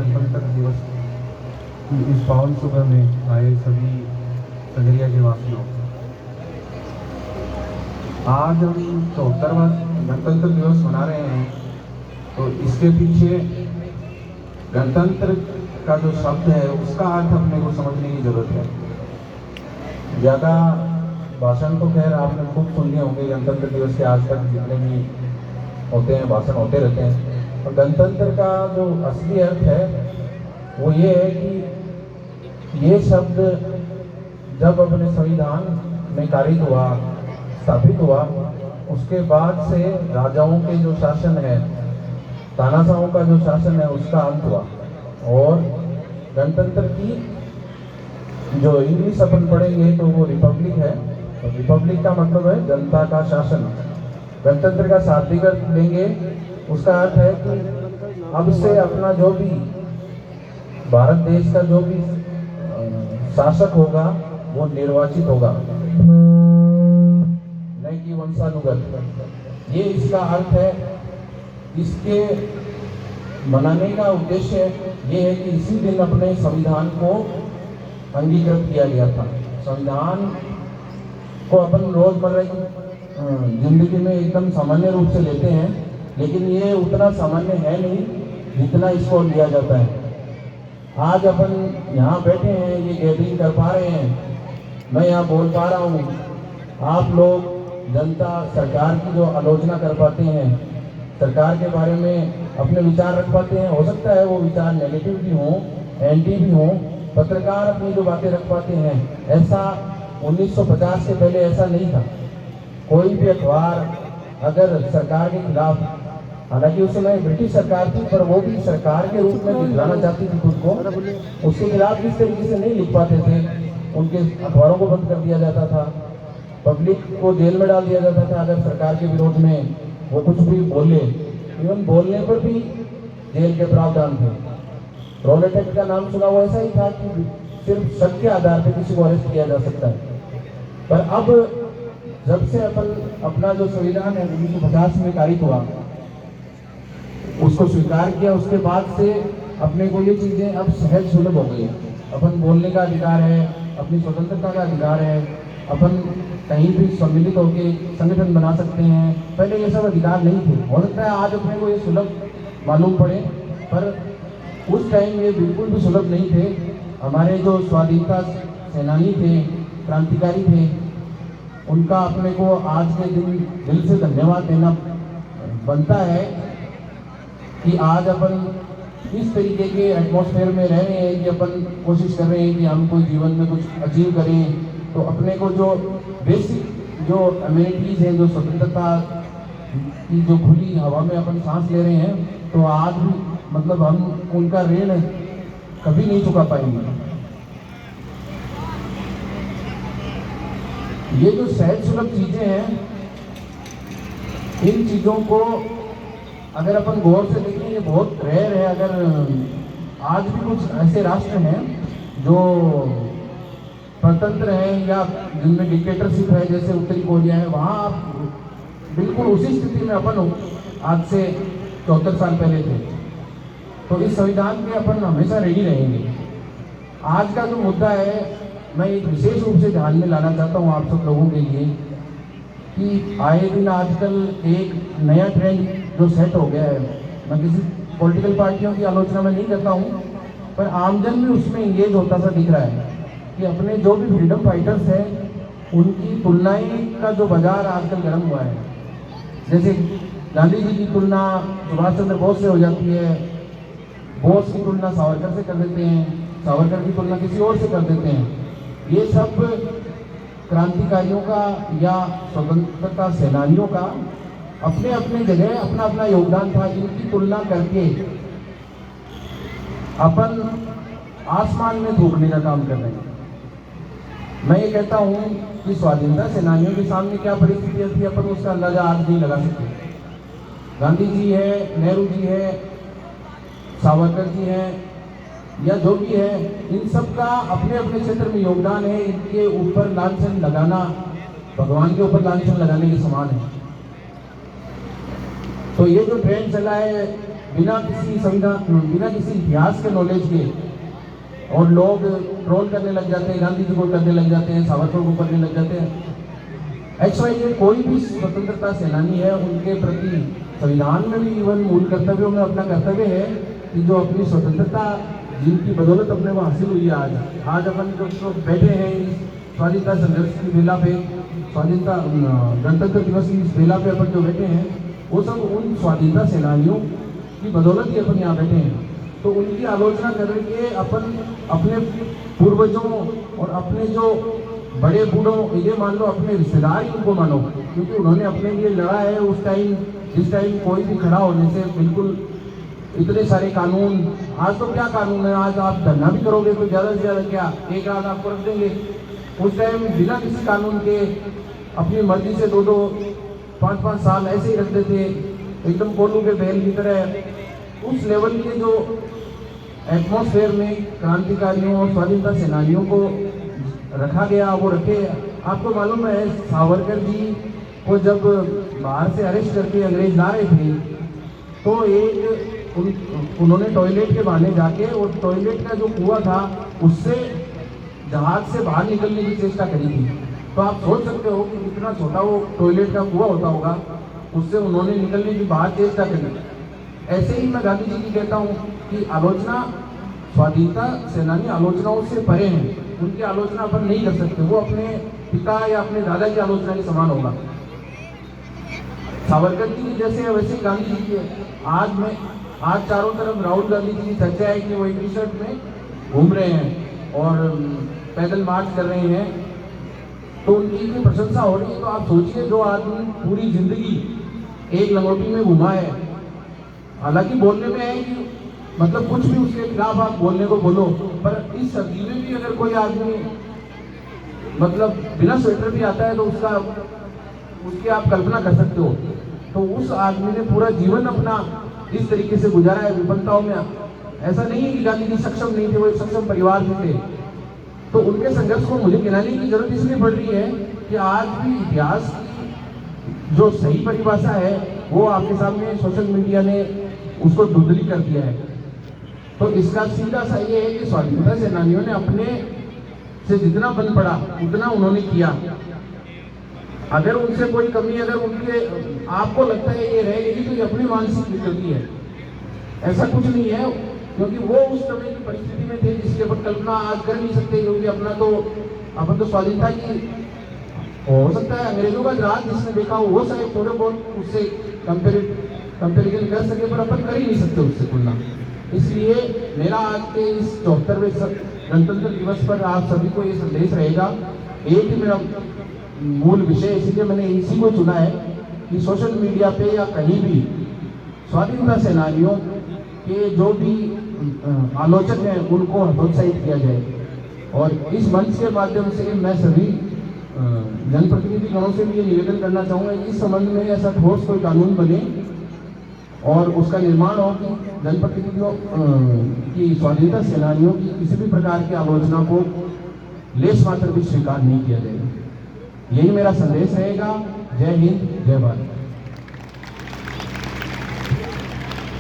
गणतंत्र दिवस की इस पावन सुबह में आए सभी संगरिया के वासियों, आज हम 74वां गणतंत्र दिवस मना रहे हैं। तो इसके पीछे गणतंत्र का जो शब्द है उसका अर्थ अपने को समझने की जरूरत है। ज़्यादा भाषण तो खैर आपने खूब सुन लिए होंगे, गणतंत्र दिवस के आज तक जितने भी होते हैं भाषण होते रहते हैं। और गणतंत्र का जो असली अर्थ है वो ये है कि ये शब्द जब अपने संविधान में कारित हुआ, स्थापित हुआ, उसके बाद से राजाओं के जो शासन है, तानाशाहों का जो शासन है, उसका अंत हुआ। और गणतंत्र की जो इंग्लिश अपन पढ़ेंगे तो वो रिपब्लिक है। तो रिपब्लिक का मतलब है जनता का शासन। गणतंत्र का शाब्दिक अर्थ लेंगे, उसका अर्थ है कि अब से अपना जो भी भारत देश का जो भी शासक होगा वो निर्वाचित होगा, न कि वंशानुगत। ये इसका अर्थ है। इसके मनाने का उद्देश्य ये है कि इसी दिन अपने संविधान को अंगीकृत किया गया था। संविधान को अपन रोजमर्रा की जिंदगी में एकदम सामान्य रूप से लेते हैं, लेकिन ये उतना सामान्य है नहीं जितना इसको लिया जाता है। आज अपन यहाँ बैठे हैं, ये गैदरिंग कर पा रहे हैं, मैं यहाँ बोल पा रहा हूँ, आप लोग जनता सरकार की जो आलोचना कर पाते हैं, सरकार के बारे में अपने विचार रख पाते हैं। हो सकता है वो विचार नेगेटिव भी हों, एंटी भी हों। पत्रकार अपनी जो बातें रख पाते हैं, ऐसा 1950 से पहले ऐसा नहीं था। कोई भी अखबार अगर सरकार के खिलाफ, हालांकि उस समय ब्रिटिश सरकार थी, पर वो भी सरकार के रूप में दिखलाना चाहती थी खुद को, उसके खिलाफ किस तरीके से नहीं लिख पाते थे। उनके अखबारों को बंद कर दिया जाता था, पब्लिक को जेल में डाल दिया जाता था अगर सरकार के विरोध में वो कुछ भी बोले। इवन बोलने पर भी जेल के प्रावधान थे। रॉलेट एक्ट का नाम सुना, वो ऐसा ही था कि सिर्फ शक के आधार पर किसी को अरेस्ट किया जा सकता है। पर अब जब से अपना जो संविधान है 1950 में कारित हुआ, उसको स्वीकार किया, उसके बाद से अपने को ये चीज़ें अब सहज सुलभ हो गई है। अपन बोलने का अधिकार है, अपनी स्वतंत्रता का अधिकार है, अपन कहीं भी सम्मिलित होकर संगठन बना सकते हैं। पहले ये सब अधिकार नहीं थे। हो सकता है आज अपने को ये सुलभ मालूम पड़े, पर उस टाइम ये बिल्कुल भी सुलभ नहीं थे। हमारे जो स्वाधीनता सेनानी थे, क्रांतिकारी थे, उनका अपने को आज के दिन दिल से धन्यवाद देना बनता है कि आज अपन इस तरीके के एटमॉस्फेयर में रह रहे हैं कि अपन कोशिश कर रहे हैं कि हम कोई जीवन में कुछ अचीव करें। तो अपने को जो बेसिक जो अमेनिटीज़ हैं, जो स्वतंत्रता की जो खुली हवा में अपन सांस ले रहे हैं, तो आज भी मतलब हम उनका ऋण कभी नहीं चुका पाएंगे। ये जो सहज सुलभ चीज़ें हैं, इन चीज़ों को अगर अपन गौर से देखें, ये बहुत रेयर है। अगर आज भी कुछ ऐसे राष्ट्र हैं जो स्वतंत्र हैं या जिनमें डिक्टेटरशिप है, जैसे उत्तरी कोरिया है, वहाँ आप बिल्कुल उसी स्थिति में अपन आज से 74 साल पहले थे। तो इस संविधान में अपन हमेशा रेडी रहेंगे। आज का जो मुद्दा है, मैं एक विशेष रूप से ध्यान में लाना चाहता हूँ आप सब लोगों के लिए कि आए दिन आजकल एक नया ट्रेंड जो सेट हो गया है। मैं किसी पॉलिटिकल पार्टियों की आलोचना में नहीं करता हूँ, पर आमजन भी उसमें इंगेज होता सा दिख रहा है कि अपने जो भी फ्रीडम फाइटर्स हैं उनकी तुलनाएं का जो बाजार आजकल गर्म हुआ है। जैसे गांधी जी की तुलना सुभाष चंद्र बोस से हो जाती है, बोस की तुलना सावरकर से कर देते हैं, सावरकर की तुलना किसी और से कर देते हैं। ये सब क्रांतिकारियों का या स्वतंत्रता सेनानियों का अपने अपने जगह अपना अपना योगदान था, जिनकी तुलना करके अपन आसमान में थूकने का काम कर रहे हैं। मैं ये कहता हूँ कि स्वाधीनता सेनानियों के सामने क्या परिस्थितियाँ थी, अपन उसका अंदाजा आज नहीं लगा सकते। गांधी जी है, नेहरू जी है, सावरकर जी हैं, या जो भी है, इन सब का अपने अपने क्षेत्र में योगदान है। इनके ऊपर लांछन लगाना भगवान के ऊपर लांछन लगाने के समान है। तो ये जो ट्रेंड चला है बिना किसी संविधान, बिना किसी इतिहास के नॉलेज के, और लोग ट्रोल करने लग जाते हैं, गांधी जी को करने लग जाते हैं, सावरकर को करने लग जाते हैं। XYZ कोई भी स्वतंत्रता सेनानी है, उनके प्रति संविधान में भी इवन मूल कर्तव्यों में अपना कर्तव्य है कि जो अपनी स्वतंत्रता जिनकी बदौलत अपने को हासिल हुई है, आज अपन जो बैठे हैं इस स्वाधीनता संघर्ष की बेला पे, स्वाधीनता गणतंत्र दिवस की इस बेला पे अपन जो बैठे हैं, वो सब उन स्वाधीनता सेनानियों की बदौलत ही अपन यहाँ बैठे हैं। तो उनकी आलोचना करके अपन अपने पूर्वजों और अपने जो बड़े बूढ़ों, ये मान लो अपने रिश्तेदार ही उनको मानो, क्योंकि उन्होंने अपने लिए लड़ा है उस टाइम, जिस टाइम कोई भी खड़ा होने से बिल्कुल इतने सारे कानून, आज तो क्या कानून है, आज आप धरना भी करोगे तो ज़्यादा से ज़्यादा क्या 1 रात आपको रख देंगे। उस टाइम बिना किसी कानून के अपनी मर्जी से 2-2, 5-5 साल ऐसे ही रख देते, एकदम कोल्लू के बैल की तरह। उस लेवल के जो एटमॉस्फेयर में क्रांतिकारियों और स्वाधीनता सेनानियों को रखा गया, वो रखे। आपको मालूम है सावरकर जी को जब बाहर से अरेस्ट करके अंग्रेज ला रहे थे, तो उन्होंने टॉयलेट के बहाने जाके, और टॉयलेट का जो कुआं था उससे जहाज से बाहर निकलने की चेष्टा करी थी। तो आप सोच सकते हो कि कितना छोटा वो टॉयलेट का कुआं होता होगा, उससे उन्होंने निकलने की बाहर चेष्टा करी। ऐसे ही मैं गांधी जी की कहता हूँ कि आलोचना, स्वाधीनता सेनानी आलोचनाओं से परे हैं, उनकी आलोचना अपन नहीं कर सकते। वो अपने पिता या अपने दादा की आलोचना के समान होगा। सावरकर जी की जैसे वैसे गांधी जी की है। आज चारों तरफ राहुल गांधी जी की चर्चा है कि वो एक टी शर्ट में घूम रहे हैं और पैदल मार्च कर रहे हैं, तो उनकी भी प्रशंसा हो रही है। तो आप सोचिए, जो आदमी पूरी जिंदगी एक लंगोटी में घुमा है, हालांकि बोलने में है कि मतलब कुछ भी उसके खिलाफ आप बोलने को बोलो, पर इस सर्दी में भी अगर कोई आदमी मतलब बिना स्वेटर भी आता है तो उसकी आप कल्पना कर सकते हो। तो उस आदमी ने पूरा जीवन अपना इस तरीके से गुजारा है विपन्नताओं में। ऐसा नहीं है कि गांधी जी सक्षम नहीं थे, वो एक सक्षम परिवार में थे। तो उनके संघर्ष को मुझे गिनाने की जरूरत इसलिए पड़ रही है कि आज भी इतिहास की जो सही परिभाषा है वो आपके सामने सोशल मीडिया ने उसको धुंधली कर दिया है। तो इसका सीधा सा ये है कि स्वाधीनता सेनानियों ने अपने से जितना बन पड़ा उतना उन्होंने किया। अगर उनसे कोई कमी, अगर उनके आपको लगता है ये रह गई, तो ये अपनी मानसिक विकृति है, ऐसा कुछ नहीं है। क्योंकि वो उस समय की परिस्थिति में थे जिसकी अपन कल्पना आज कर नहीं सकते। क्योंकि अपन तो स्वाधीनता की, हो सकता है अंग्रेजों का राज जिसने देखा हो वो शायद थोड़े बहुत उससे कंपेरिजन कर सके, पर अपन कर ही नहीं सकते उससे तुलना। इसलिए मेरा आज के इस 74वें गणतंत्र दिवस पर आप सभी को ये संदेश रहेगा, एक ही मेरा मूल विषय, इसलिए मैंने इसी को चुना है कि सोशल मीडिया पे या कहीं भी स्वाधीनता सेनानियों के जो भी आलोचक हैं उनको हतोत्साहित किया जाए। और इस मंच के माध्यम से मैं सभी जनप्रतिनिधि गणों से भी ये निवेदन करना चाहूँगा, इस संबंध में ऐसा ठोस कोई कानून बने और उसका निर्माण हो कि जनप्रतिनिधियों की, स्वाधीनता सेनानियों की किसी भी प्रकार की आलोचना को लेश मात्र भी स्वीकार नहीं किया जाएगा। यही मेरा संदेश रहेगा। जय हिंद, जय भारत।